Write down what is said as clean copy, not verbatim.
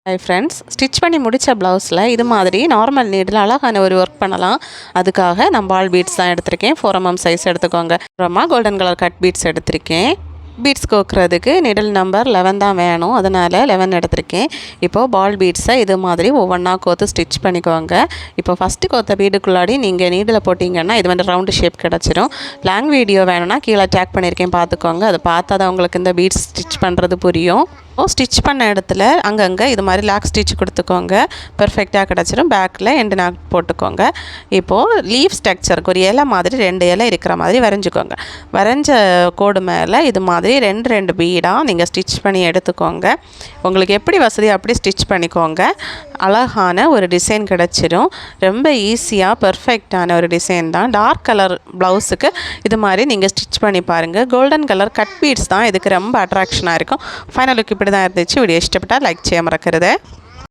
Hi friends, stitch பண்ணி முடித்த ப்ளவுஸில் இது மாதிரி நார்மல் நீடில் அழகான ஒரு ஒர்க் பண்ணலாம். அதுக்காக நான் பால் பீட்ஸ் தான் எடுத்திருக்கேன். 4 mm சைஸ் எடுத்துக்கோங்க. அப்புறமா கோல்டன் கலர் கட் பீட்ஸ் எடுத்திருக்கேன். பீட்ஸ் கோக்குறதுக்கு நீடில் நம்பர் 11 தான் வேணும், அதனால் 11 எடுத்திருக்கேன். இப்போது பால் பீட்ஸை இது மாதிரி ஒவ்வொன்றா கோத்து ஸ்டிச் பண்ணிக்கோங்க. இப்போ ஃபஸ்ட்டு கோத்த பீடுக்குள்ளாடி நீங்கள் நீடில் போட்டிங்கன்னா இது வந்து ரவுண்டு ஷேப் கிடச்சிரும். லாங் வீடியோ வேணும்னா கீழே டேக் பண்ணியிருக்கேன், பார்த்துக்கோங்க. அதை பார்த்தா தான் உங்களுக்கு இந்த பீட்ஸ் ஸ்டிச் பண்ணுறது புரியும். ஸ்டிச் பண்ண இடத்துல அங்கங்கே இது மாதிரி லாக் ஸ்டிச் கொடுத்துக்கோங்க. பெர்ஃபெக்டாக கிடச்சிரும். பேக்கில் எண்டு நாக் போட்டுக்கோங்க. இப்போது லீஃப் ஸ்ட்ரக்சருக்கு ஒரு இலை மாதிரி 2 இலை இருக்கிற மாதிரி வரைஞ்சிக்கோங்க. வரைஞ்ச கோடு மேலே இது மாதிரி 2 பீடாக நீங்கள் ஸ்டிச் பண்ணி எடுத்துக்கோங்க. உங்களுக்கு எப்படி வசதி அப்படி ஸ்டிச் பண்ணிக்கோங்க. அழகான ஒரு டிசைன் கிடச்சிரும். ரொம்ப ஈஸியாக பெர்ஃபெக்டான ஒரு டிசைன் தான். டார்க் கலர் ப்ளவுஸுக்கு இது மாதிரி நீங்கள் ஸ்டிச் பண்ணி பாருங்கள். கோல்டன் கலர் கட் பீட்ஸ் தான் இதுக்கு ரொம்ப அட்ராக்ஷனாக இருக்கும். ஃபைனல் லுக் இப்படி தான் இருந்துச்சு. வீடியோ இஷ்டப்பட்டால் லைக் செய்ய மறக்கிறது.